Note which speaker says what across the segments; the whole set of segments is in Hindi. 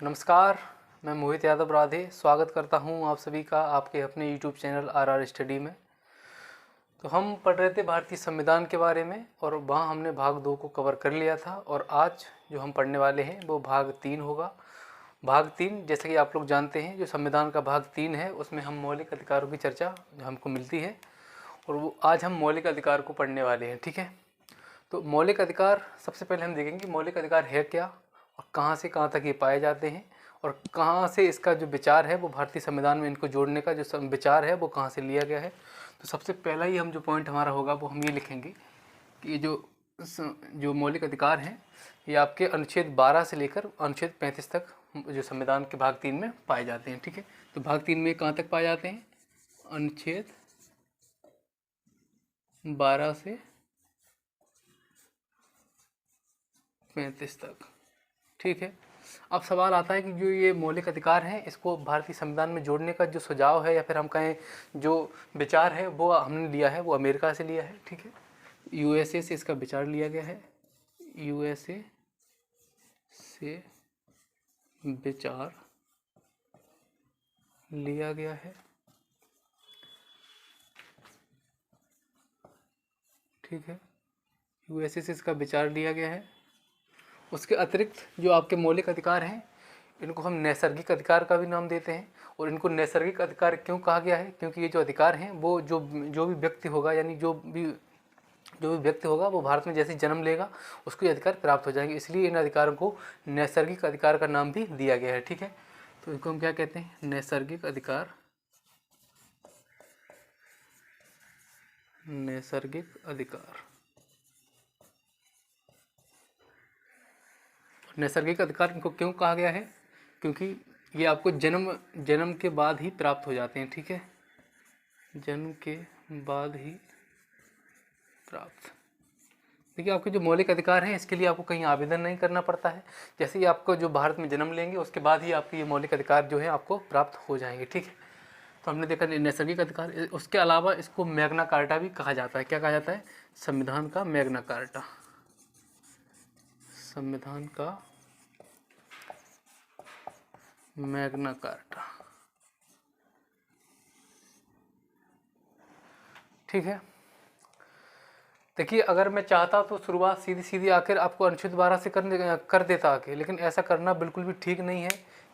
Speaker 1: नमस्कार, मैं मोहित यादव राधे स्वागत करता हूं आप सभी का आपके अपने यूट्यूब चैनल आर स्टडी में। तो हम पढ़ रहे थे भारतीय संविधान के बारे में और वहां हमने भाग 2 को कवर कर लिया था और आज जो हम पढ़ने वाले हैं वो भाग 3 होगा। भाग 3 जैसे कि आप लोग जानते हैं, जो संविधान का भाग 3 है उसमें हम मौलिक अधिकारों की चर्चा हमको मिलती है और वो आज हम मौलिक अधिकार को पढ़ने वाले हैं। ठीक है, तो मौलिक अधिकार सबसे पहले हम देखेंगे मौलिक अधिकार है क्या और कहाँ से कहाँ तक ये पाए जाते हैं और कहाँ से इसका जो विचार है वो भारतीय संविधान में इनको जोड़ने का जो विचार है वो कहाँ से लिया गया है। तो सबसे पहला ही हम जो पॉइंट हमारा होगा वो हम ये लिखेंगे कि ये जो मौलिक अधिकार हैं ये आपके अनुच्छेद 12 से लेकर अनुच्छेद 35 तक जो संविधान के भाग 3 में पाए जाते हैं। ठीक है, तो भाग 3 में कहाँ तक पाए जाते हैं? अनुच्छेद 12 से 35 तक। ठीक है, अब सवाल आता है कि जो ये मौलिक अधिकार हैं इसको भारतीय संविधान में जोड़ने का जो सुझाव है या फिर हम कहें जो विचार है वो हमने लिया है वो अमेरिका से लिया है। ठीक है, यूएसए से इसका विचार लिया गया है, यूएसए से विचार लिया गया है। ठीक है, यूएसए से इसका विचार लिया गया है। उसके अतिरिक्त जो आपके मौलिक अधिकार हैं इनको हम नैसर्गिक अधिकार का भी नाम देते हैं। और इनको नैसर्गिक अधिकार क्यों कहा गया है? क्योंकि ये जो अधिकार हैं वो जो भी व्यक्ति होगा, यानी जो भी व्यक्ति होगा वो भारत में जैसे जन्म लेगा उसको ये अधिकार प्राप्त हो जाएंगे, इसलिए इन अधिकारों को नैसर्गिक अधिकार का नाम भी दिया गया है। ठीक है, तो इनको हम क्या कहते हैं? नैसर्गिक अधिकार। नैसर्गिक अधिकार। नैसर्गिक अधिकार इनको क्यों कहा गया है? क्योंकि ये आपको जन्म के बाद ही प्राप्त हो जाते हैं। ठीक है, जन्म के बाद ही प्राप्त। देखिए, आपके जो मौलिक अधिकार हैं इसके लिए आपको कहीं आवेदन नहीं करना पड़ता है। जैसे ही आपको जो भारत में जन्म लेंगे उसके बाद ही आपके ये मौलिक अधिकार जो है आपको प्राप्त हो जाएंगे। ठीक है, तो हमने देखा नैसर्गिक अधिकार। उसके अलावा इसको मैग्ना कार्टा भी कहा जाता है। क्या कहा जाता है? संविधान का मैग्ना कार्टा। संविधान का मैग्ना कार्टा। ठीक है, देखिए अगर मैं चाहता तो शुरुआत सीधी सीधी आकर आपको अनुच्छेद 12 से कर देता आके, लेकिन ऐसा करना बिल्कुल भी ठीक नहीं है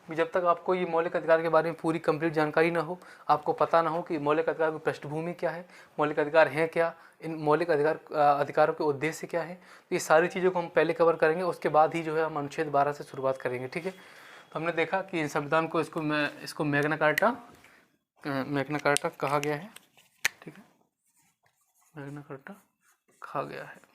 Speaker 1: कि जब तक आपको ये मौलिक अधिकार के बारे में पूरी कंप्लीट जानकारी ना हो, आपको पता ना हो कि मौलिक अधिकार की पृष्ठभूमि क्या है, मौलिक अधिकार हैं क्या, इन मौलिक अधिकारों के उद्देश्य क्या है, तो ये सारी चीज़ों को हम पहले कवर करेंगे, उसके बाद ही जो है हम अनुच्छेद 12 से शुरुआत करेंगे। ठीक है, तो हमने देखा कि इन संविधान को इसको मैग्ना कार्टा कहा गया है। ठीक है, मैग्ना कार्टा कहा गया है।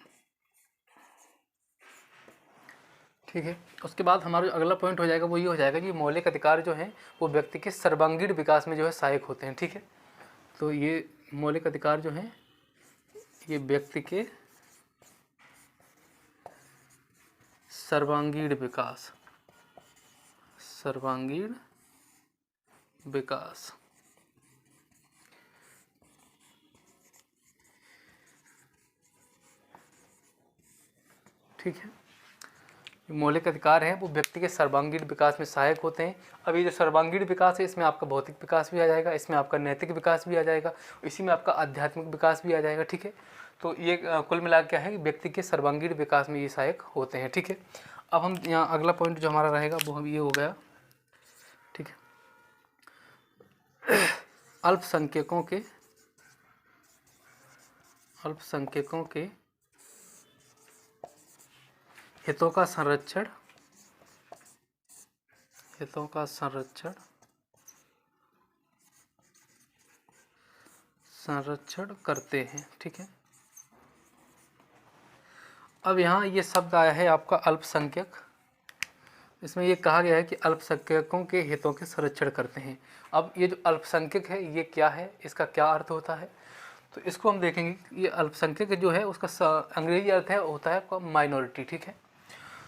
Speaker 1: ठीक है, उसके बाद हमारा जो अगला पॉइंट हो जाएगा वो ये हो जाएगा कि मौलिक अधिकार जो हैं वो व्यक्ति के सर्वांगीण विकास में जो है सहायक होते हैं। ठीक है, तो ये मौलिक अधिकार जो हैं ये व्यक्ति के सर्वांगीण विकास ठीक है, मौलिक अधिकार हैं वो व्यक्ति के सर्वांगीण विकास में सहायक होते हैं। अब ये जो सर्वांगीण विकास है इसमें आपका भौतिक विकास भी आ जाएगा, इसमें आपका नैतिक विकास भी आ जाएगा, इसी में आपका आध्यात्मिक विकास भी आ जाएगा। ठीक है, तो ये कुल मिला क्या है कि व्यक्ति के सर्वांगीण विकास में ये सहायक होते हैं। ठीक है, अब हम यहाँ अगला पॉइंट जो हमारा रहेगा वो हम ये हो गया। ठीक है, अल्पसंख्यकों के हितों का संरक्षण करते हैं। ठीक है, अब यहाँ ये शब्द आया है आपका अल्पसंख्यक। इसमें ये कहा गया है कि अल्पसंख्यकों के हितों के संरक्षण करते हैं। अब ये जो अल्पसंख्यक है ये क्या है, इसका क्या अर्थ होता है, तो इसको हम देखेंगे कि ये अल्पसंख्यक जो है उसका अंग्रेजी अर्थ होता है माइनॉरिटी। ठीक है,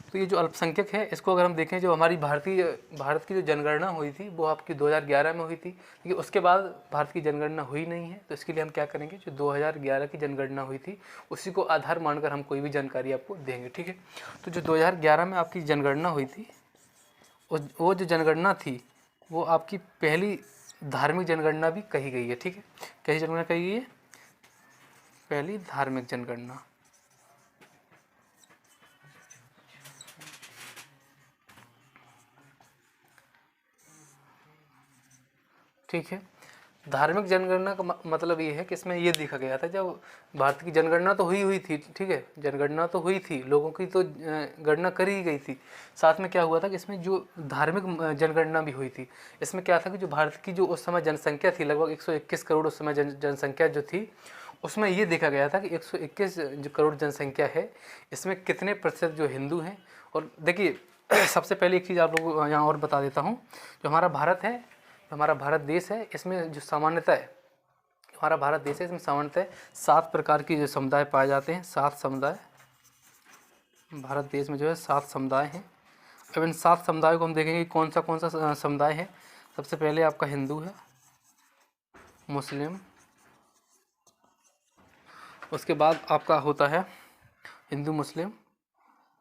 Speaker 1: तो ये जो अल्पसंख्यक है इसको अगर हम देखें, जो हमारी भारत की जो जनगणना हुई थी वो आपकी 2011 में हुई थी, लेकिन उसके बाद भारत की जनगणना हुई नहीं है। तो इसके लिए हम क्या करेंगे, जो 2011 की जनगणना हुई थी उसी को आधार मानकर हम कोई भी जानकारी आपको देंगे। ठीक है, तो जो 2011 में आपकी जनगणना हुई थी वो जो जनगणना थी वो आपकी पहली धार्मिक जनगणना भी कही गई है। ठीक है, कैसी जनगणना कही गई है? पहली धार्मिक जनगणना। ठीक है, धार्मिक जनगणना का मतलब ये है कि इसमें ये देखा गया था, जब भारत की जनगणना तो हुई थी, ठीक है, जनगणना तो हुई थी, लोगों की तो गणना करी गई थी, साथ में क्या हुआ था कि इसमें जो धार्मिक जनगणना भी हुई थी। इसमें क्या था कि जो भारत की जो उस समय जनसंख्या थी, लगभग 121 करोड़ उस समय जनसंख्या जो थी, उसमें ये देखा गया था कि 121 जो करोड़ जनसंख्या है, इसमें कितने प्रतिशत जो हिंदू हैं। और देखिए सबसे पहले एक चीज़ आप लोगों को यहाँ और बता देता हूँ, जो हमारा भारत है, हमारा भारत देश है, इसमें जो सामान्यतः है, हमारा भारत देश है, इसमें सामान्यतः 7 प्रकार की जो समुदाय पाए जाते हैं, 7 समुदाय भारत देश में जो है 7 समुदाय हैं। अब इन 7 समुदायों को हम देखेंगे कौन सा समुदाय है। सबसे पहले आपका हिंदू है, मुस्लिम, उसके बाद आपका होता है हिंदू, मुस्लिम,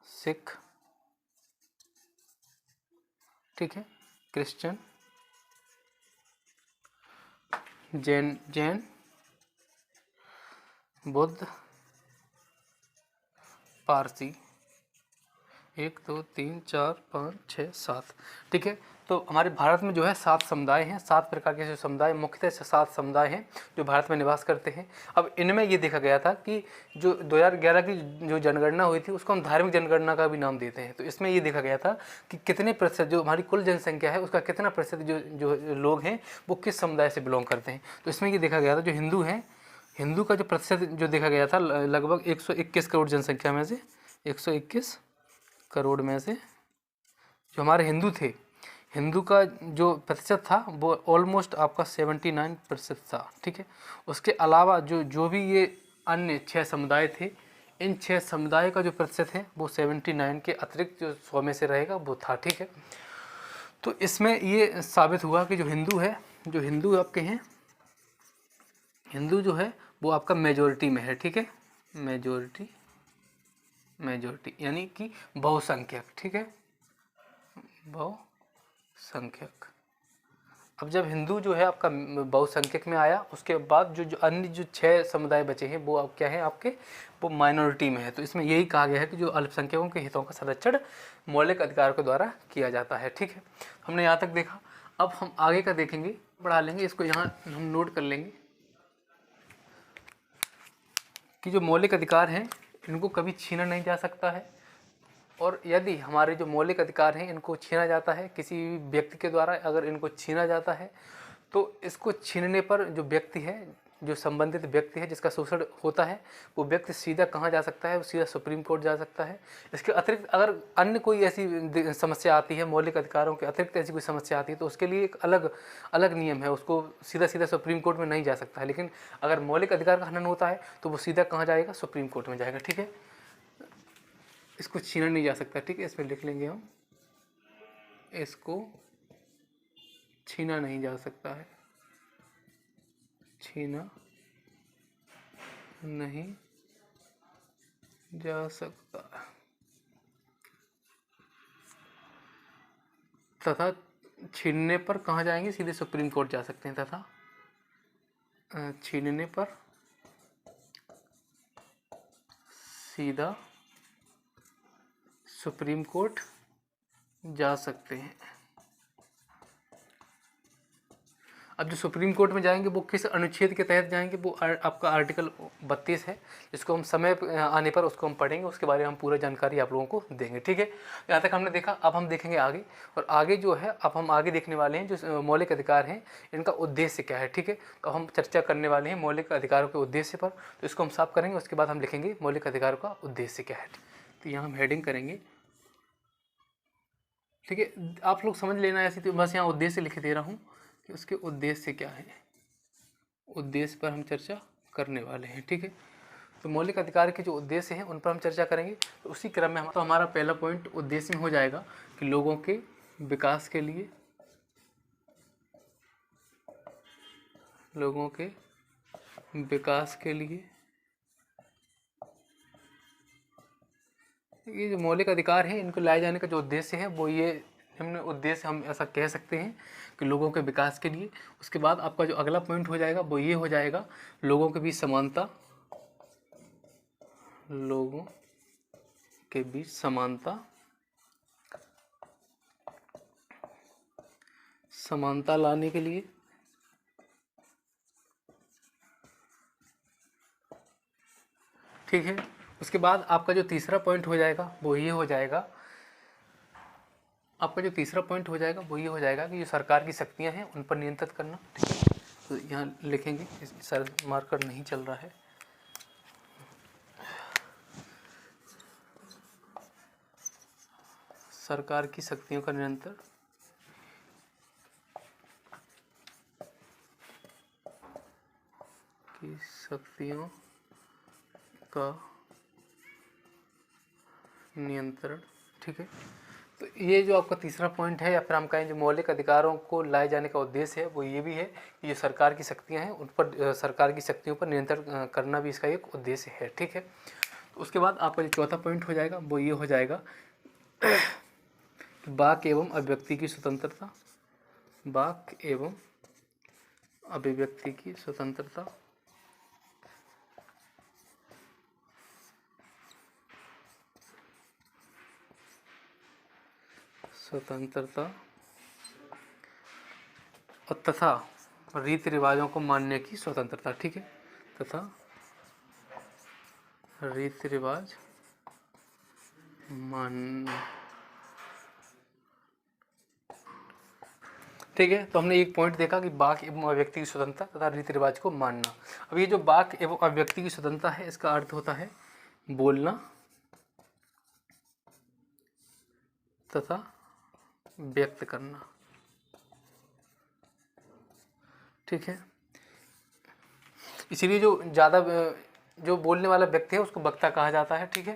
Speaker 1: सिख, ठीक है, क्रिश्चियन, जैन, बुद्ध, पारसी, 1 2 3 4 5 6 7। ठीक है, तो हमारे भारत में जो है 7 समुदाय हैं, 7 प्रकार के जो समुदाय, मुख्यतः 7 समुदाय हैं जो भारत में निवास करते हैं। अब इनमें ये देखा गया था कि जो 2011 की जो जनगणना हुई थी उसको हम धार्मिक जनगणना का भी नाम देते हैं। तो इसमें ये देखा गया था कि कितने प्रतिशत जो हमारी कुल जनसंख्या है उसका कितना प्रतिशत जो लोग हैं वो किस समुदाय से बिलोंग करते हैं। तो इसमें ये देखा गया था जो हिंदू हैं, हिंदू का जो प्रतिशत जो देखा गया था लगभग 121 करोड़ जनसंख्या में से 121 करोड़ में से जो हमारे हिंदू थे, हिंदू का जो प्रतिशत था वो ऑलमोस्ट आपका 79% था। ठीक है, उसके अलावा जो भी ये अन्य 6 समुदाय थे, इन 6 समुदाय का जो प्रतिशत है वो 79 के अतिरिक्त जो 100 में से रहेगा वो था। ठीक है, तो इसमें ये साबित हुआ कि जो हिंदू है, जो हिंदू आपके हैं, हिंदू जो है वो आपका मेजॉरिटी में है। ठीक है, मेजॉरिटी यानी कि बहुसंख्यक। ठीक है, बहुसंख्यक। अब जब हिंदू जो है आपका बहुसंख्यक में आया, उसके बाद जो अन्य जो 6 समुदाय बचे हैं वो अब क्या है आपके, वो माइनॉरिटी में है। तो इसमें यही कहा गया है कि जो अल्पसंख्यकों के हितों का संरक्षण मौलिक अधिकार के द्वारा किया जाता है। ठीक है, हमने यहाँ तक देखा। अब हम आगे का देखेंगे, बढ़ा लेंगे इसको, यहाँ हम नोट कर लेंगे कि जो मौलिक अधिकार हैं इनको कभी छीना नहीं जा सकता है, और यदि हमारे जो मौलिक अधिकार हैं इनको छीना जाता है किसी व्यक्ति के द्वारा, अगर इनको छीना जाता है तो इसको छीनने पर जो व्यक्ति है, जो संबंधित व्यक्ति है जिसका शोषण होता है, वो व्यक्ति सीधा कहाँ जा सकता है, वो सीधा सुप्रीम कोर्ट जा सकता है। इसके अतिरिक्त अगर अन्य कोई ऐसी समस्या आती है, मौलिक अधिकारों के अतिरिक्त ऐसी कोई समस्या आती है, तो उसके लिए एक अलग नियम है, उसको सीधा सुप्रीम कोर्ट में नहीं जा सकता है। लेकिन अगर मौलिक अधिकार का हनन होता है तो वो सीधा कहाँ जाएगा, सुप्रीम कोर्ट में जाएगा। ठीक है, इसको छीना नहीं जा सकता। ठीक है, इसमें लिख लेंगे हम, इसको छीना नहीं जा सकता है, छीना नहीं जा सकता, तथा छीनने पर कहाँ जाएंगे, सीधे सुप्रीम कोर्ट जा सकते हैं, तथा छीनने पर सीधा सुप्रीम कोर्ट जा सकते हैं। अब जो सुप्रीम कोर्ट में जाएंगे वो किस अनुच्छेद के तहत जाएंगे, वो आपका आर्टिकल 32 है, जिसको हम समय आने पर उसको हम पढ़ेंगे, उसके बारे में हम पूरा जानकारी आप लोगों को देंगे। ठीक है, यहाँ तक हमने देखा। अब हम देखेंगे आगे, और आगे जो है अब हम आगे देखने वाले हैं जो मौलिक अधिकार हैं इनका उद्देश्य क्या है। ठीक है, तो हम चर्चा करने वाले हैं मौलिक अधिकारों के उद्देश्य पर, तो इसको हम साफ करेंगे, उसके बाद हम लिखेंगे मौलिक अधिकारों का उद्देश्य क्या है। तो यहाँ हम हेडिंग करेंगे। ठीक है, आप लोग समझ लेना ऐसे, तो बस यहाँ उद्देश्य लिख दे रहा हूँ कि उसके उद्देश्य क्या है, उद्देश्य पर हम चर्चा करने वाले हैं। ठीक है, तो मौलिक अधिकार के जो उद्देश्य हैं उन पर हम चर्चा करेंगे। तो उसी क्रम में तो हमारा पहला पॉइंट उद्देश्य में हो जाएगा कि लोगों के विकास के लिए, लोगों के विकास के लिए ये जो मौलिक अधिकार हैं इनको लाए जाने का जो उद्देश्य है वो ये निम्न उद्देश्य हम ऐसा कह सकते हैं कि लोगों के विकास के लिए। उसके बाद आपका जो अगला पॉइंट हो जाएगा वो ये हो जाएगा, लोगों के बीच समानता, लोगों के बीच समानता लाने के लिए। ठीक है। उसके बाद आपका जो तीसरा पॉइंट हो जाएगा वो ये हो जाएगा, आपका जो तीसरा पॉइंट हो जाएगा वो ये हो जाएगा कि जो सरकार की शक्तियां हैं उन पर नियंत्रित करना। ठीक है, तो यहाँ लिखेंगे, सर मार्कर नहीं चल रहा है। सरकार की शक्तियों का नियंत्रण, की शक्तियों का नियंत्रण। ठीक है, तो ये जो आपका तीसरा पॉइंट है, या फिर हम कहें जो मौलिक अधिकारों को लाए जाने का उद्देश्य है वो ये भी है कि जो सरकार की शक्तियां हैं उन पर, सरकार की शक्तियों पर नियंत्रण करना भी इसका एक उद्देश्य है। ठीक है, तो उसके बाद आपका जो चौथा पॉइंट हो जाएगा वो ये हो जाएगा कि वाक एवं अभिव्यक्ति की स्वतंत्रता, वाक एवं अभिव्यक्ति की स्वतंत्रता। और तथा रीति रिवाजों को मानने की स्वतंत्रता। ठीक है, तथा रीति रिवाज मान। ठीक है, तो हमने एक पॉइंट देखा कि वाक एवं अभिव्यक्ति की स्वतंत्रता तथा रीति रिवाज को मानना। अब ये जो वाक एवं अभिव्यक्ति की स्वतंत्रता है, इसका अर्थ होता है बोलना तथा व्यक्त करना। ठीक है, इसीलिए जो ज़्यादा जो बोलने वाला व्यक्ति है उसको वक्ता कहा जाता है। ठीक है,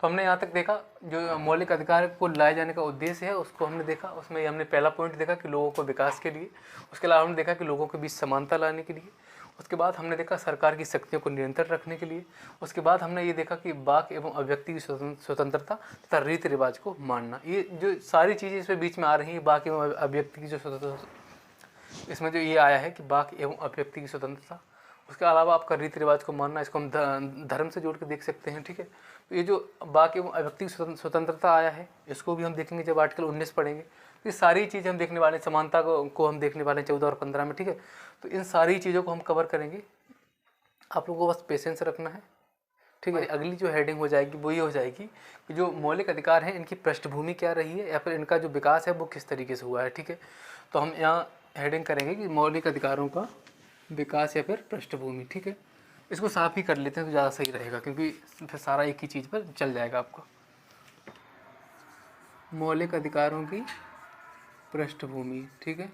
Speaker 1: तो हमने यहाँ तक देखा जो मौलिक अधिकार को लाए जाने का उद्देश्य है उसको हमने देखा। उसमें हमने पहला पॉइंट देखा कि लोगों को विकास के लिए, उसके अलावा हमने देखा कि लोगों के बीच समानता लाने के लिए, उसके बाद हमने देखा सरकार की शक्तियों को नियंत्रित रखने के लिए, उसके बाद हमने ये देखा कि वाक एवं अभिव्यक्ति की स्वतंत्रता तथा रीति रिवाज को मानना। ये जो सारी चीज़ें इसमें बीच में आ रही हैं, वाक एवं अभिव्यक्ति की जो स्वतंत्रता, इसमें जो ये आया है कि वाक एवं अभिव्यक्ति की स्वतंत्रता, उसके अलावा आपका रीति रिवाज को मानना, इसको हम धर्म से जोड़ के देख सकते हैं। ठीक है, तो ये जो वाक एवं अभिव्यक्ति की स्वतंत्रता आया है इसको भी हम देखेंगे जब आर्टिकल 19 पढ़ेंगे। ये सारी चीज़ें हम देखने वाले हैं, समानता को हम देखने वाले हैं 14 और 15 में। ठीक है, तो इन सारी चीज़ों को हम कवर करेंगे, आप लोगों को बस पेशेंस रखना है। ठीक है, अगली जो हेडिंग हो जाएगी वो ये हो जाएगी कि जो मौलिक अधिकार हैं इनकी पृष्ठभूमि क्या रही है या फिर इनका जो विकास है वो किस तरीके से हुआ है। ठीक है, तो हम यहाँ हेडिंग करेंगे कि मौलिक अधिकारों का विकास या फिर पृष्ठभूमि। ठीक है, इसको साफ ही कर लेते हैं तो ज़्यादा सही रहेगा, क्योंकि फिर सारा एक ही चीज़ पर चल जाएगा आपका। मौलिक अधिकारों की पृष्ठभूमि। ठीक है,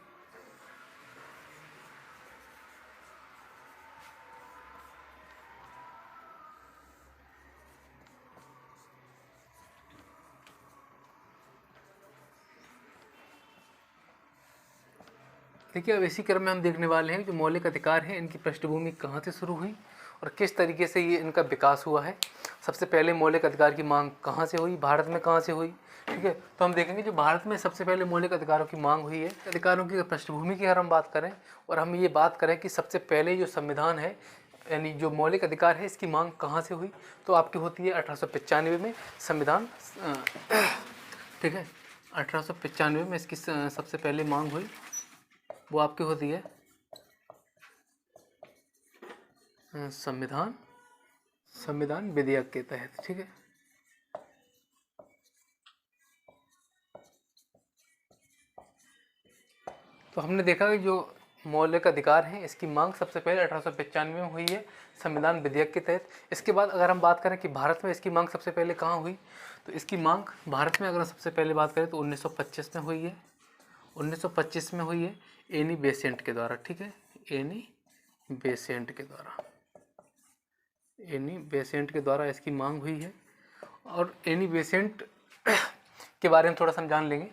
Speaker 1: देखिए अब इसी क्रम में हम देखने वाले हैं जो मौलिक अधिकार हैं इनकी पृष्ठभूमि कहाँ से शुरू हुई और किस तरीके से ये इनका विकास हुआ है। सबसे पहले मौलिक अधिकार की मांग कहाँ से हुई, भारत में कहाँ से हुई। ठीक है, तो हम देखेंगे जो भारत में सबसे पहले मौलिक अधिकारों की मांग हुई है, अधिकारों की पृष्ठभूमि की अगर हम बात करें और हम ये बात करें कि सबसे पहले जो संविधान है यानी जो मौलिक अधिकार है इसकी मांग कहाँ से हुई, तो आपकी होती है 1895 में संविधान। ठीक है, 1895 में इसकी सबसे पहले मांग हुई, वो आपकी होती है संविधान विधेयक के तहत। ठीक है, तो हमने देखा कि जो मौलिक अधिकार हैं इसकी मांग सबसे पहले 1895 में हुई है संविधान विधेयक के तहत। इसके बाद अगर हम बात करें कि भारत में इसकी मांग सबसे पहले कहाँ हुई, तो इसकी मांग भारत में अगर हम सबसे पहले बात करें तो 1925 में हुई है। 1925 में हुई है एनी बेसेंट के द्वारा। ठीक है, एनी बेसेंट के द्वारा इसकी मांग हुई है। और एनी बेसेंट के बारे में थोड़ा सा हम जान लेंगे।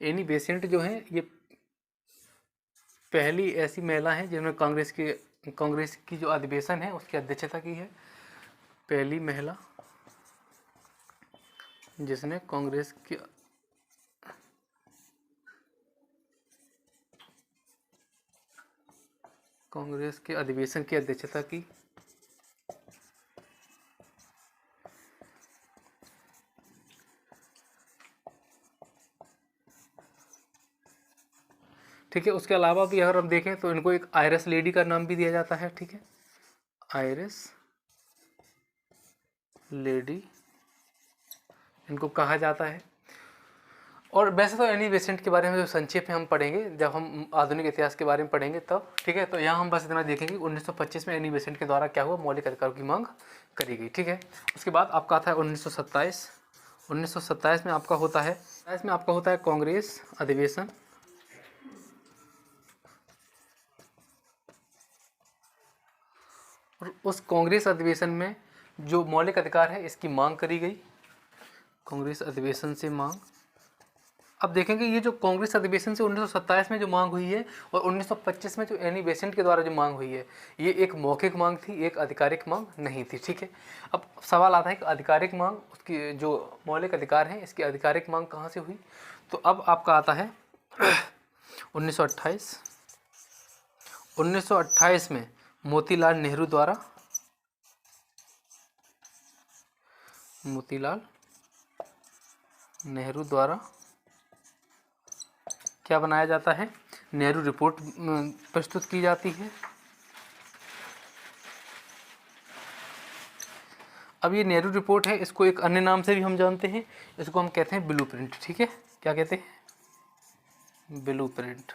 Speaker 1: एनी बेसेंट जो है ये पहली ऐसी महिला है जिन्होंने कांग्रेस की जो अधिवेशन है उसकी अध्यक्षता की है। पहली महिला जिसने कांग्रेस की कांग्रेस के अधिवेशन की अध्यक्षता की। ठीक है, उसके अलावा भी अगर हम देखें तो इनको एक आयरस लेडी का नाम भी दिया जाता है। ठीक है, आयरस लेडी इनको कहा जाता है। और वैसे तो एनी बेसेंट के बारे में जो संक्षेप में हम पढ़ेंगे जब हम आधुनिक इतिहास के बारे में पढ़ेंगे तब। ठीक है, तो यहाँ हम बस इतना देखेंगे 1925 में एनी बेसेंट के द्वारा क्या हुआ, मौलिक अधिकारों की मांग करी गई। ठीक है, उसके बाद आपका आता है 1927। 1927 में आपका होता है कांग्रेस अधिवेशन। और उस कांग्रेस अधिवेशन में जो मौलिक अधिकार है इसकी मांग करी गई। कांग्रेस अधिवेशन से मांग, अब देखेंगे ये जो कांग्रेस अधिवेशन से 1927 में जो मांग हुई है और 1925 में जो एनी बेसेंट के द्वारा जो मांग हुई है, ये एक मौखिक मांग थी, एक आधिकारिक मांग नहीं थी। ठीक है, अब सवाल आता है कि आधिकारिक मांग, उसकी जो मौलिक अधिकार हैं इसकी आधिकारिक मांग कहाँ से हुई। तो अब आपका आता है 1928। 1928 में मोतीलाल नेहरू द्वारा क्या बनाया जाता है, नेहरू रिपोर्ट प्रस्तुत की जाती है। अब ये नेहरू रिपोर्ट है, इसको एक अन्य नाम से भी हम जानते हैं, इसको हम कहते हैं ब्लूप्रिंट। ठीक है, क्या कहते हैं, ब्लूप्रिंट।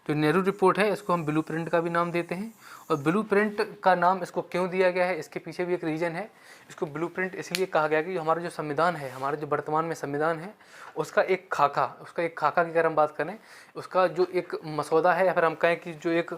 Speaker 1: जो नेहरू रिपोर्ट है इसको हम ब्लूप्रिंट का भी नाम देते हैं। और ब्लूप्रिंट का नाम इसको क्यों दिया गया है, इसके पीछे भी एक रीज़न है। इसको ब्लूप्रिंट इसलिए कहा गया कि हमारा जो संविधान है, हमारा जो वर्तमान में संविधान है, उसका एक खाका की अगर हम बात करें, उसका जो एक मसौदा है, या फिर हम कहें कि जो एक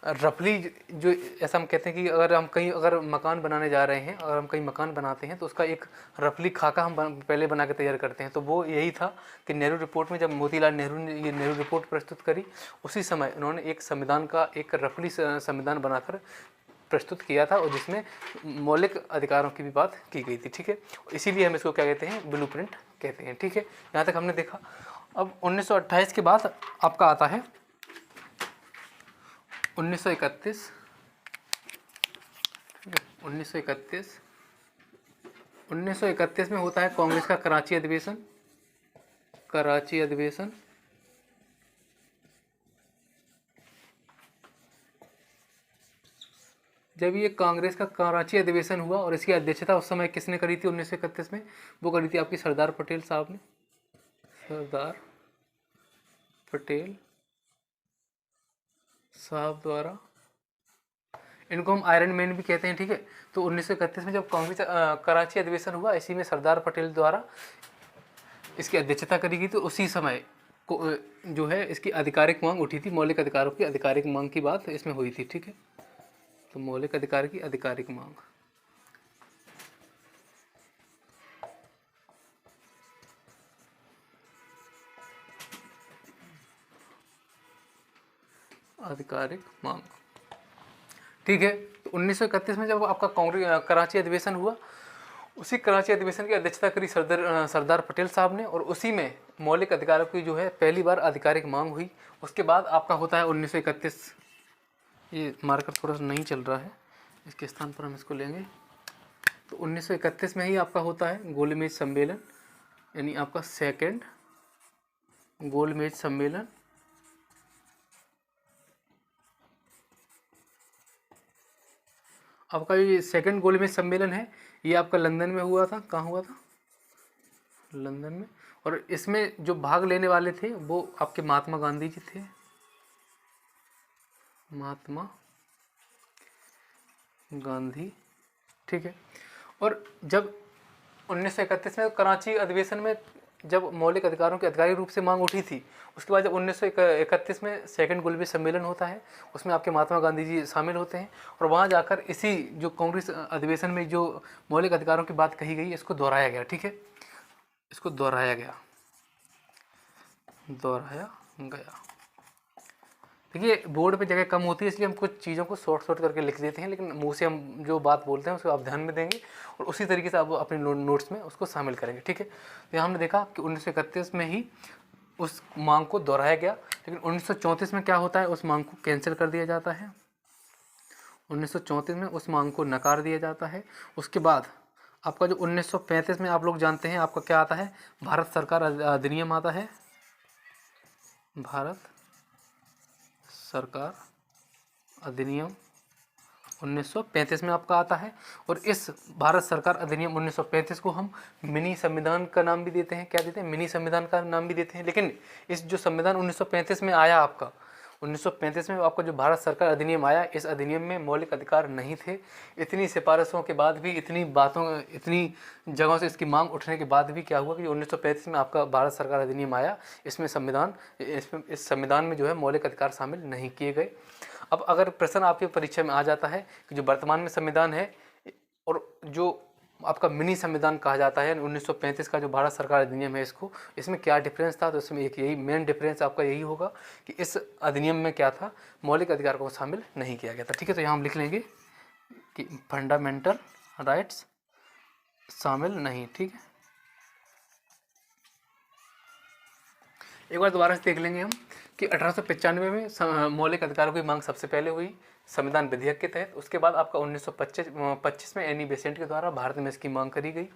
Speaker 1: रफली, जो ऐसा हम कहते हैं कि अगर मकान बनाने जा रहे हैं, अगर हम कहीं मकान बनाते हैं तो उसका एक रफली खाका हम पहले बना के तैयार करते हैं। तो वो यही था कि नेहरू रिपोर्ट में जब मोतीलाल नेहरू ने ये नेहरू रिपोर्ट प्रस्तुत करी, उसी समय उन्होंने एक संविधान का एक रफली संविधान बनाकर प्रस्तुत किया था और जिसमें मौलिक अधिकारों की भी बात की गई थी। ठीक है, इसीलिए हम इसको क्या कहते हैं, ब्लूप्रिंट कहते हैं। ठीक है, यहाँ तक हमने देखा। अब 1928 के बाद आपका आता है 1931। 1931 में होता है कांग्रेस का कराची अधिवेशन। जब ये कांग्रेस का कराची अधिवेशन हुआ और इसकी अध्यक्षता उस समय किसने करी थी 1931 में, वो करी थी आपकी सरदार पटेल साहब ने। सरदार पटेल साहब द्वारा, इनको हम आयरन मैन भी कहते हैं। ठीक है, तो 1931 में जब कांग्रेस कराची अधिवेशन हुआ, इसी में सरदार पटेल द्वारा इसकी अध्यक्षता करी गई। तो उसी समय को जो है इसकी आधिकारिक मांग उठी थी, मौलिक अधिकारों की आधिकारिक मांग की बात इसमें हुई थी। ठीक है, तो मौलिक अधिकार की आधिकारिक मांग, आधिकारिक मांग। ठीक है, तो 1931 में जब आपका कांग्रेस कराची अधिवेशन हुआ, उसी कराची अधिवेशन की अध्यक्षता करी सरदार पटेल साहब ने और उसी में मौलिक अधिकारों की जो है पहली बार आधिकारिक मांग हुई। उसके बाद आपका होता है 1931। ये मार्कर थोड़ा सा नहीं चल रहा है, इसके स्थान पर हम इसको लेंगे। तो 1931 में ही आपका होता है गोलमेज सम्मेलन, यानी आपका सेकेंड गोलमेज सम्मेलन। आपका ये सेकंड गोलमेज सम्मेलन है, ये आपका लंदन में हुआ था। कहाँ हुआ था, लंदन में। और इसमें जो भाग लेने वाले थे वो आपके महात्मा गांधी जी थे, महात्मा गांधी। ठीक है, और जब 1931 में कराची अधिवेशन में जब मौलिक अधिकारों की आधिकारिक रूप से मांग उठी थी, उसके बाद जब 1931 में सेकंड गोलमेज सम्मेलन होता है, उसमें आपके महात्मा गांधी जी शामिल होते हैं और वहाँ जाकर इसी जो कांग्रेस अधिवेशन में जो मौलिक अधिकारों की बात कही गई इसको दोहराया गया। ठीक है, इसको दोहराया गया। देखिए, बोर्ड पे जगह कम होती है इसलिए हम कुछ चीज़ों को शॉर्ट करके लिख देते हैं, लेकिन मुँह से हम जो बात बोलते हैं उसको आप ध्यान में देंगे और उसी तरीके से आप अपने नोट्स में उसको शामिल करेंगे। ठीक है, तो यहाँ हमने देखा कि 1931 में ही उस मांग को दोहराया गया, लेकिन 1934 में क्या होता है, उस मांग को कैंसिल कर दिया जाता है। 1934 में उस मांग को नकार दिया जाता है। उसके बाद आपका जो 1935 में आप लोग जानते हैं आपका क्या आता है, भारत सरकार अधिनियम आता है। भारत सरकार अधिनियम 1935 में आपका आता है। और इस भारत सरकार अधिनियम 1935 को हम मिनी संविधान का नाम भी देते हैं। क्या देते हैं, मिनी संविधान का नाम भी देते हैं। लेकिन इस जो संविधान 1935 में आया आपका, 1935 में आपका जो भारत सरकार अधिनियम आया, इस अधिनियम में मौलिक अधिकार नहीं थे। इतनी सिफारिशों के बाद भी, इतनी जगहों से इसकी मांग उठने के बाद भी क्या हुआ कि 1935 में आपका भारत सरकार अधिनियम आया, इस संविधान में जो है मौलिक अधिकार शामिल नहीं किए गए। अब अगर प्रश्न आपकी परीक्षा में आ जाता है कि जो वर्तमान में संविधान है और जो आपका मिनी संविधान कहा जाता है 1935 का जो भारत सरकार अधिनियम है, इसमें क्या डिफरेंस था, तो इसमें एक यही मेन डिफरेंस आपका यही होगा कि इस अधिनियम में क्या था, मौलिक अधिकार को शामिल नहीं किया गया था। ठीक है, तो यहाँ हम लिख लेंगे कि फंडामेंटल राइट्स शामिल नहीं। ठीक है, एक बार दोबारा से देख लेंगे हम कि 1895 में मौलिक अधिकारों की मांग सबसे पहले हुई संविधान विधेयक के तहत। उसके बाद आपका 1925 में एनी बेसेंट के द्वारा भारत में इसकी मांग करी गई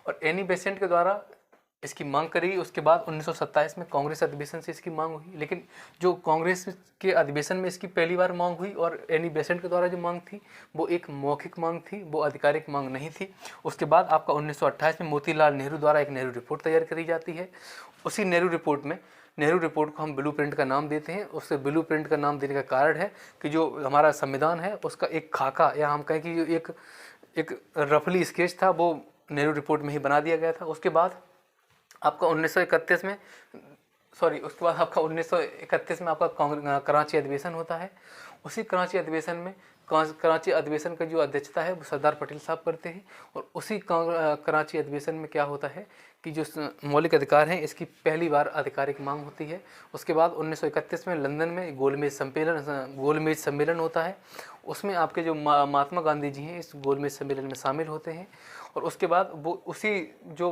Speaker 1: और एनी बेसेंट के द्वारा इसकी मांग करी। उसके बाद 1927 में कांग्रेस अधिवेशन से इसकी मांग हुई, लेकिन जो कांग्रेस के अधिवेशन में इसकी पहली बार मांग हुई और एनी बेसेंट के द्वारा जो मांग थी वो एक मौखिक मांग थी, वो आधिकारिक मांग नहीं थी। उसके बाद आपका 1928 में मोतीलाल नेहरू द्वारा एक नेहरू रिपोर्ट तैयार करी जाती है। उसी नेहरू रिपोर्ट को हम ब्लू प्रिंट का नाम देते हैं। उससे ब्लू प्रिंट का नाम देने का कारण है कि जो हमारा संविधान है उसका एक खाका, या हम कहें कि जो एक रफली स्केच था, वो नेहरू रिपोर्ट में ही बना दिया गया था। उसके बाद आपका 1931 में आपका कराची अधिवेशन होता है। उसी कराची अधिवेशन का जो अध्यक्षता है वो सरदार पटेल साहब करते हैं। और उसी कराची अधिवेशन में क्या होता है कि जो मौलिक अधिकार हैं इसकी पहली बार आधिकारिक मांग होती है। उसके बाद 1931 में लंदन में गोलमेज सम्मेलन होता है। उसमें आपके जो महात्मा गांधी जी हैं इस गोलमेज सम्मेलन में शामिल होते हैं। और उसके बाद वो उसी जो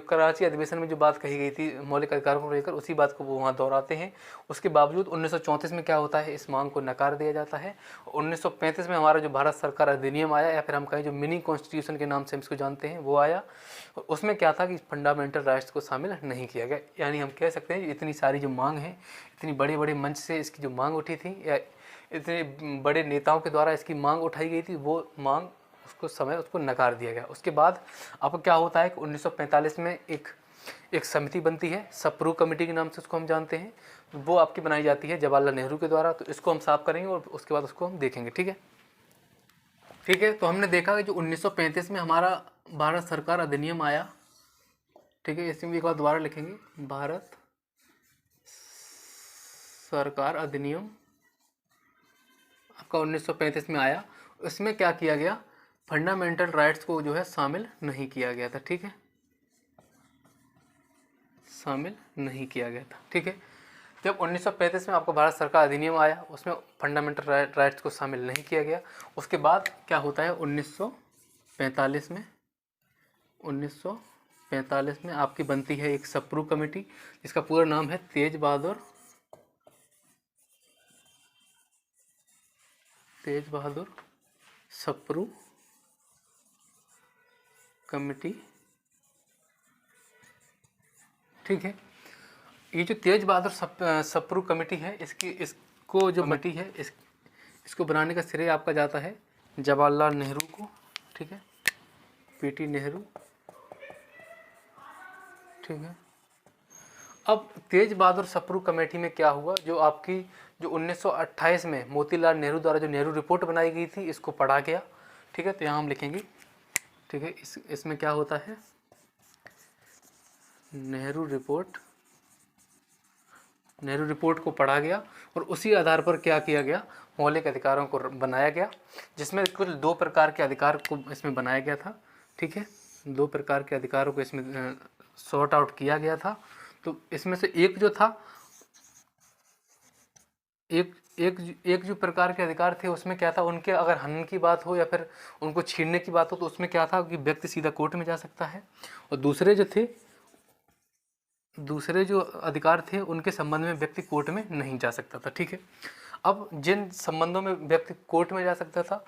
Speaker 1: कराची अधिवेशन में जो बात कही गई थी मौलिक अधिकारों को लेकर, उसी बात को वो वहाँ दोहराते हैं। उसके बावजूद 1934 में क्या होता है, इस मांग को नकार दिया जाता है। 1935 में हमारा जो भारत सरकार अधिनियम आया, या फिर हम कहें जो मिनी कॉन्स्टिट्यूशन के नाम से हम इसको जानते हैं, वो आया। उसमें क्या था कि फंडामेंटल राइट्स को शामिल नहीं किया गया। यानी हम कह सकते हैं इतनी सारी जो मांग है, इतनी बड़े बड़े मंच से इसकी जो मांग उठी थी या इतने बड़े नेताओं के द्वारा इसकी मांग उठाई गई थी, वो मांग उसको नकार दिया गया। उसके बाद अब क्या होता है कि 1945 में एक समिति बनती है, सप्रू कमेटी के नाम से उसको हम जानते हैं। वो आपकी बनाई जाती है जवाहरलाल नेहरू के द्वारा। तो इसको हम साफ करेंगे और उसके बाद उसको हम देखेंगे। ठीक है, तो हमने देखा कि जो 1935 में हमारा भारत सरकार अधिनियम आया। ठीक है, इसमें एक बार दोबारा लिखेंगे, भारत सरकार अधिनियम आपका 1935 में आया। इसमें क्या किया गया, फंडामेंटल राइट्स को जो है शामिल नहीं किया गया था। ठीक है, शामिल नहीं किया गया था। ठीक है, जब 1935 में आपका भारत सरकार अधिनियम आया उसमें फंडामेंटल राइट्स को शामिल नहीं किया गया। उसके बाद क्या होता है, 1945 में आपकी बनती है एक सप्रू कमेटी, जिसका पूरा नाम है तेज बहादुर सप्रू कमेटी। ठीक है, ये जो तेज बहादुर सप्रू कमेटी है, इसको जो कमेटी है इसको बनाने का श्रेय आपका जाता है जवाहरलाल नेहरू को। ठीक है, पीटी नेहरू। ठीक है, अब तेज बहादुर सप्रू कमेटी में क्या हुआ, जो 1928 में मोतीलाल नेहरू द्वारा जो नेहरू रिपोर्ट बनाई गई थी इसको पढ़ा गया। ठीक है, तो यहाँ हम लिखेंगे। ठीक है, इसमें क्या होता है, नेहरू रिपोर्ट को पढ़ा गया और उसी आधार पर क्या किया गया, मौलिक अधिकारों को बनाया गया, जिसमें कुल 2 प्रकार के अधिकार को इसमें बनाया गया था। ठीक है, 2 प्रकार के अधिकारों को इसमें सॉर्ट आउट किया गया था। तो इसमें से एक जो था, एक जो प्रकार के अधिकार थे उसमें क्या था, उनके अगर हनन की बात हो या फिर उनको छीनने की बात हो तो उसमें क्या था कि व्यक्ति सीधा कोर्ट में जा सकता है। और दूसरे जो थे दूसरे जो अधिकार थे उनके संबंध में व्यक्ति कोर्ट में नहीं जा सकता था। ठीक है, अब जिन संबंधों में व्यक्ति कोर्ट में जा सकता था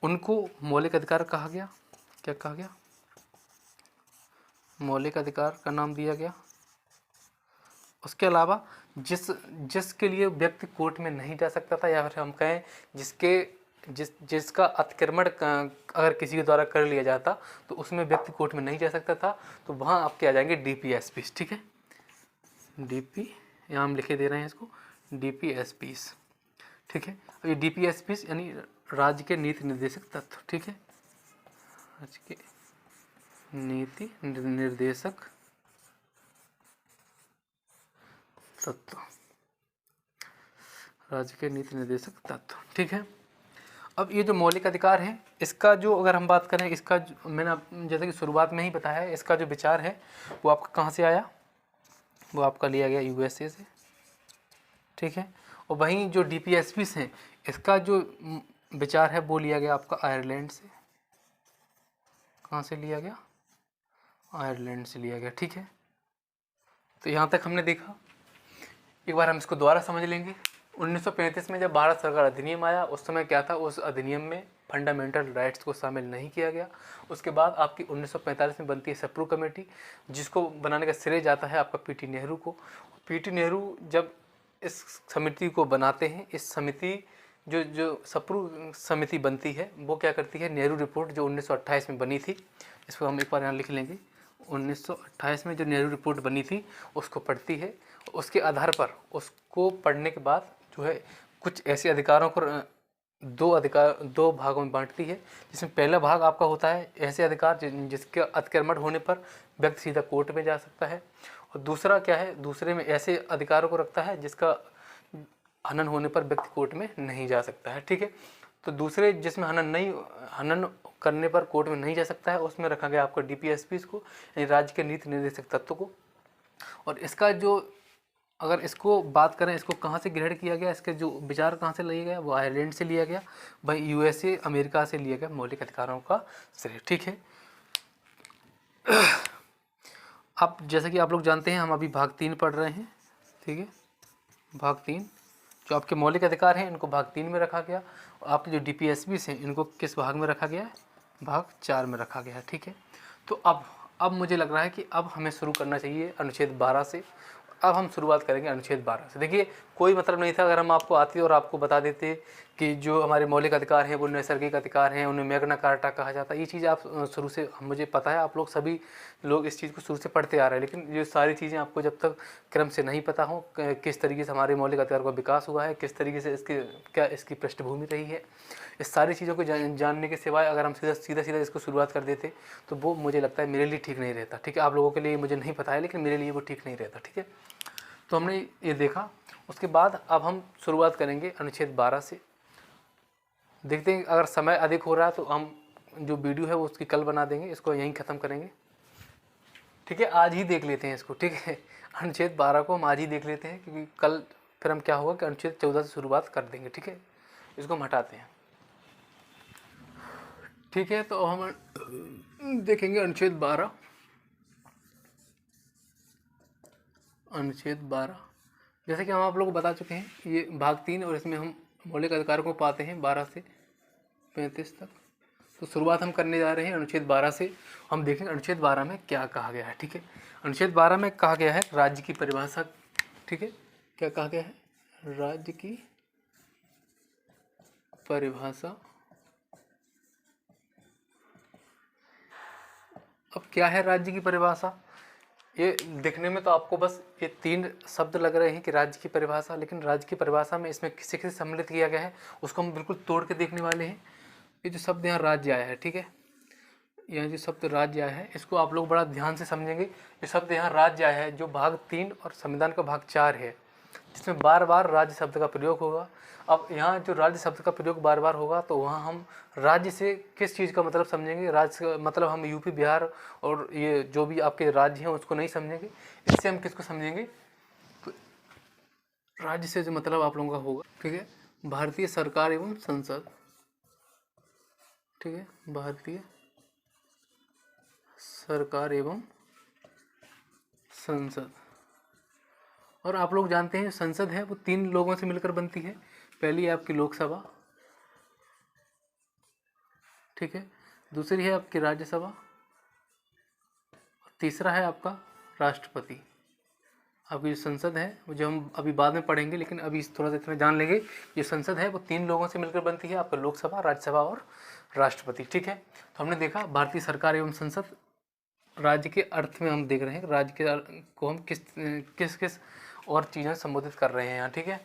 Speaker 1: उनको मौलिक अधिकार कहा गया। क्या कहा गया? मौलिक अधिकार का नाम दिया गया। उसके अलावा जिसके लिए व्यक्ति कोर्ट में नहीं जा सकता था, या फिर हम कहें जिसका अतिक्रमण अगर किसी के द्वारा कर लिया जाता तो उसमें व्यक्ति कोर्ट में नहीं जा सकता था, तो वहाँ आपके आ जाएंगे DPSPs। ठीक है, DP यहाँ हम लिखे दे रहे हैं इसको, DPSPs। ठीक है, अब ये DPSPs यानी राज्य के नीति निर्देशक तत्व। ठीक है, राज्य के नीति निर्देशक तत्व, राज्य के नीति निर्देशक तत्व। ठीक है, अब ये जो मौलिक अधिकार है इसका जो अगर हम बात करें, इसका मैंने जैसे कि शुरुआत में ही बताया है, इसका जो विचार है वो आपका कहाँ से आया? वो आपका लिया गया USA से। ठीक है, और वहीं जो DPSPs हैं इसका जो विचार है वो लिया गया आपका आयरलैंड से। कहाँ से लिया गया? आयरलैंड से लिया गया। ठीक है, तो यहाँ तक हमने देखा। एक बार हम इसको दोबारा समझ लेंगे। 1935 में जब भारत सरकार अधिनियम आया उस समय क्या था, उस अधिनियम में फंडामेंटल राइट्स को शामिल नहीं किया गया। उसके बाद आपकी 1945 में बनती है सप्रू कमेटी, जिसको बनाने का श्रेय जाता है आपका PT नेहरू को। PT नेहरू जब इस समिति को बनाते हैं, इस समिति जो सप्रू समिति बनती है वो क्या करती है, नेहरू रिपोर्ट जो 1928 में बनी थी, इसको हम एक बार यहाँ लिख लेंगे। 1928 में जो नेहरू रिपोर्ट बनी थी उसको पढ़ती है। उसके आधार पर उसको पढ़ने के बाद जो है कुछ ऐसे अधिकारों को दो भागों में बांटती है, जिसमें पहला भाग आपका होता है ऐसे अधिकार जिसके अतिक्रमण होने पर व्यक्ति सीधा कोर्ट में जा सकता है, और दूसरा क्या है, दूसरे में ऐसे अधिकारों को रखता है जिसका हनन होने पर व्यक्ति कोर्ट में नहीं जा सकता है। ठीक है, तो दूसरे जिसमें हनन करने पर कोर्ट में नहीं जा सकता है उसमें रखा गया आपका DPSPs को, यानी राज्य के नीति निर्देशक तत्व को। और इसका जो अगर इसको बात करें, इसको कहाँ से ग्रहण किया गया, इसके जो विचार कहाँ से लिया गया, वो आयरलैंड से लिया गया, भाई USA अमेरिका से लिया गया मौलिक अधिकारों का श्रेय। ठीक है, अब जैसे कि आप लोग जानते हैं हम अभी भाग 3 पढ़ रहे हैं। ठीक है, भाग 3 जो आपके मौलिक अधिकार हैं इनको भाग 3 में रखा गया, और आपके जो DPSPs हैं इनको किस भाग में रखा गया है? भाग 4 में रखा गया है। ठीक है, तो अब मुझे लग रहा है कि अब हमें शुरू करना चाहिए अनुच्छेद 12 से। अब हम शुरुआत करेंगे अनुच्छेद 12 से। देखिए, कोई मतलब नहीं था अगर हम आपको आते और आपको बता देते कि जो हमारे मौलिक अधिकार हैं वो नैसर्गिक अधिकार हैं, उन्हें मैग्ना कार्टा कहा जाता है। ये चीज़ आप शुरू से, मुझे पता है आप लोग सभी लोग इस चीज़ को शुरू से पढ़ते आ रहे हैं, लेकिन ये सारी चीज़ें आपको जब तक क्रम से नहीं पता हो किस तरीके से हमारे मौलिक अधिकार का विकास हुआ है, किस तरीके से इसकी पृष्ठभूमि रही है, इस सारी चीज़ों को जानने के सिवाय अगर हम सीधा इसको शुरुआत कर देते तो वो मुझे लगता है मेरे लिए ठीक नहीं रहता। ठीक है, आप लोगों के लिए मुझे नहीं पता है, लेकिन मेरे लिए वो ठीक नहीं रहता। ठीक है, तो हमने ये देखा। उसके बाद अब हम शुरुआत करेंगे अनुच्छेद 12 से। देखते हैं, अगर समय अधिक हो रहा है तो हम जो वीडियो है वो उसकी कल बना देंगे, इसको यहीं ख़त्म करेंगे। ठीक है, आज ही देख लेते हैं इसको। ठीक है, अनुच्छेद 12 को हम आज ही देख लेते हैं, क्योंकि कल फिर हम क्या होगा कि अनुच्छेद 14 से शुरुआत कर देंगे। ठीक है, इसको हम हटाते हैं। ठीक है, तो हम देखेंगे अनुच्छेद 12। अनुच्छेद 12 जैसे कि हम आप लोगों को बता चुके हैं, ये भाग 3 और इसमें हम मौलिक अधिकारों को पाते हैं 12 से 35 तक। तो शुरुआत हम करने जा रहे हैं अनुच्छेद 12 से। हम देखेंगे अनुच्छेद 12 में क्या कहा गया है। ठीक है, अनुच्छेद 12 में कहा गया है राज्य की परिभाषा। ठीक है, क्या कहा गया है? राज्य की परिभाषा। अब क्या है राज्य की परिभाषा? ये दिखने में तो आपको बस ये 3 शब्द लग रहे हैं कि राज्य की परिभाषा, लेकिन राज्य की परिभाषा में इसमें किसे किसे सम्मिलित किया गया है उसको हम बिल्कुल तोड़ के देखने वाले हैं। ये जो शब्द यहाँ राज्य आया है, ठीक है, यहाँ जो शब्द राज्य आया है इसको आप लोग बड़ा ध्यान से समझेंगे। ये शब्द यहाँ राज्य आया है जो भाग 3 और संविधान का भाग 4 है, जिसमें बार बार राज्य शब्द का प्रयोग होगा। अब यहाँ जो राज्य शब्द का प्रयोग बार बार होगा तो वहाँ हम राज्य से किस चीज़ का मतलब समझेंगे? राज्य का मतलब हम यूपी बिहार और ये जो भी आपके राज्य हैं उसको नहीं समझेंगे। इससे हम किसको समझेंगे? तो राज्य से जो मतलब आप लोगों का होगा, ठीक है, भारतीय सरकार एवं संसद। ठीक है, भारतीय सरकार एवं संसद। और आप लोग जानते हैं संसद है वो 3 लोगों से मिलकर बनती है। पहली है आपकी लोकसभा, ठीक है, दूसरी है आपकी राज्यसभा, तीसरा है आपका राष्ट्रपति। आपकी जो संसद है वो जो हम अभी बाद में पढ़ेंगे, लेकिन अभी थोड़ा सा इतना जान लेंगे, जो संसद है वो 3 लोगों से मिलकर बनती है, आपका लोकसभा, राज्यसभा और राष्ट्रपति, ठीक है। तो हमने देखा भारतीय सरकार एवं संसद राज्य के अर्थ में हम देख रहे हैं, राज्य के को हम किस किस और चीज़ें संबोधित कर रहे हैं यहाँ, ठीक है।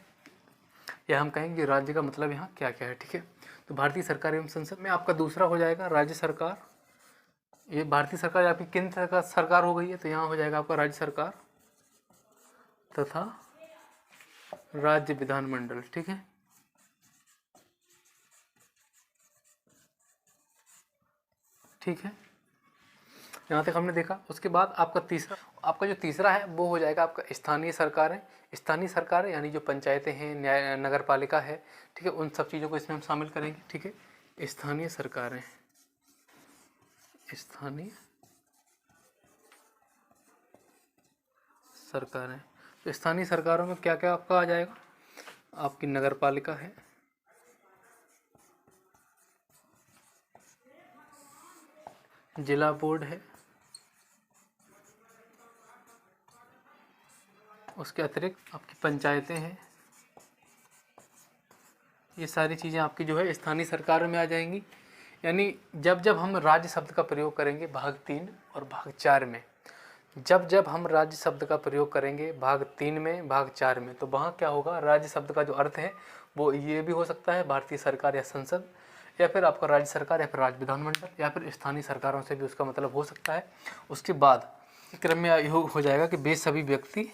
Speaker 1: या हम कहेंगे राज्य का मतलब यहाँ क्या क्या है, ठीक है। तो भारतीय सरकार एवं संसद में आपका दूसरा हो जाएगा राज्य सरकार। ये भारतीय सरकार आपकी केंद्र सरकार हो गई है, तो यहाँ हो जाएगा आपका राज्य सरकार तथा राज्य विधानमंडल, ठीक है। ठीक है, यहाँ तक हमने देखा। उसके बाद आपका जो तीसरा है वो हो जाएगा आपका स्थानीय सरकार है। स्थानीय सरकार है यानी जो पंचायतें हैं, न्याय नगर पालिका है, ठीक है, उन सब चीज़ों को इसमें हम शामिल करेंगे, ठीक है। स्थानीय सरकारें, स्थानीय सरकारें, तो स्थानीय सरकारों में क्या क्या आपका आ जाएगा, आपकी नगर पालिका है, जिला बोर्ड है, उसके अतिरिक्त आपकी पंचायतें हैं। ये सारी चीज़ें आपकी जो है स्थानीय सरकारों में आ जाएंगी। यानी जब जब हम राज्य शब्द का प्रयोग करेंगे भाग 3 और भाग 4 में, जब जब हम राज्य शब्द का प्रयोग करेंगे भाग 3 में, भाग 4 में, तो वहाँ क्या होगा, राज्य शब्द का जो अर्थ है वो ये भी हो सकता है भारतीय सरकार या संसद, या फिर आपका राज्य सरकार, या फिर राज्य विधानमंडल, या फिर स्थानीय सरकारों से भी उसका मतलब हो सकता है। उसके बाद क्रम में यह हो जाएगा कि वे सभी व्यक्ति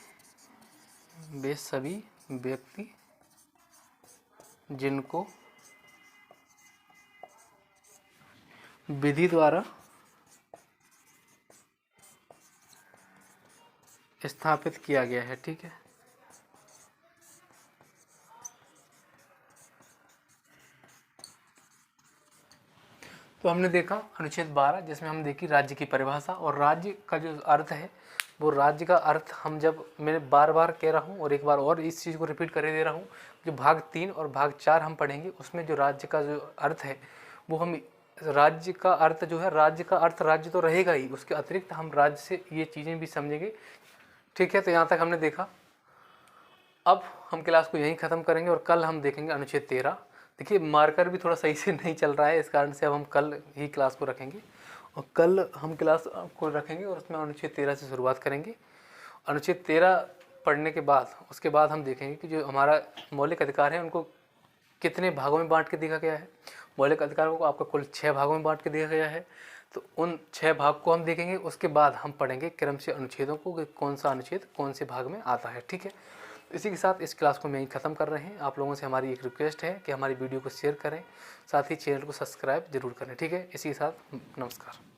Speaker 1: जिनको विधि द्वारा स्थापित किया गया है, ठीक है। तो हमने देखा अनुच्छेद 12, जिसमें हम देखी राज्य की परिभाषा और राज्य का जो अर्थ है वो राज्य का अर्थ हम जब मैं बार बार कह रहा हूँ और एक बार और इस चीज़ को रिपीट कर दे रहा हूँ, जो भाग 3 और भाग 4 हम पढ़ेंगे उसमें जो राज्य का जो अर्थ है वो हम राज्य का अर्थ जो है, राज्य का अर्थ राज्य तो रहेगा ही, उसके अतिरिक्त हम राज्य से ये चीज़ें भी समझेंगे, ठीक है। तो यहाँ तक हमने देखा। अब हम क्लास को यहीं ख़त्म करेंगे और कल हम देखेंगे अनुच्छेद 13। देखिए मार्कर भी थोड़ा सही से नहीं चल रहा है, इस कारण से अब हम कल ही क्लास को रखेंगे और कल हम क्लास को रखेंगे और उसमें अनुच्छेद 13 से शुरुआत करेंगे। अनुच्छेद 13 पढ़ने के बाद उसके बाद हम देखेंगे कि जो हमारा मौलिक अधिकार है उनको कितने भागों में बांट के देखा गया है। मौलिक अधिकारों को आपका कुल 6 भागों में बांट के देखा गया है, तो उन 6 भाग को हम देखेंगे। उसके बाद हम पढ़ेंगे क्रम से अनुच्छेदों को कि कौन सा अनुच्छेद कौन से भाग में आता है, ठीक है। इसी के साथ इस क्लास को मैं यहीं ख़त्म कर रहे हैं। आप लोगों से हमारी एक रिक्वेस्ट है कि हमारी वीडियो को शेयर करें, साथ ही चैनल को सब्सक्राइब जरूर करें, ठीक है। इसी के साथ नमस्कार।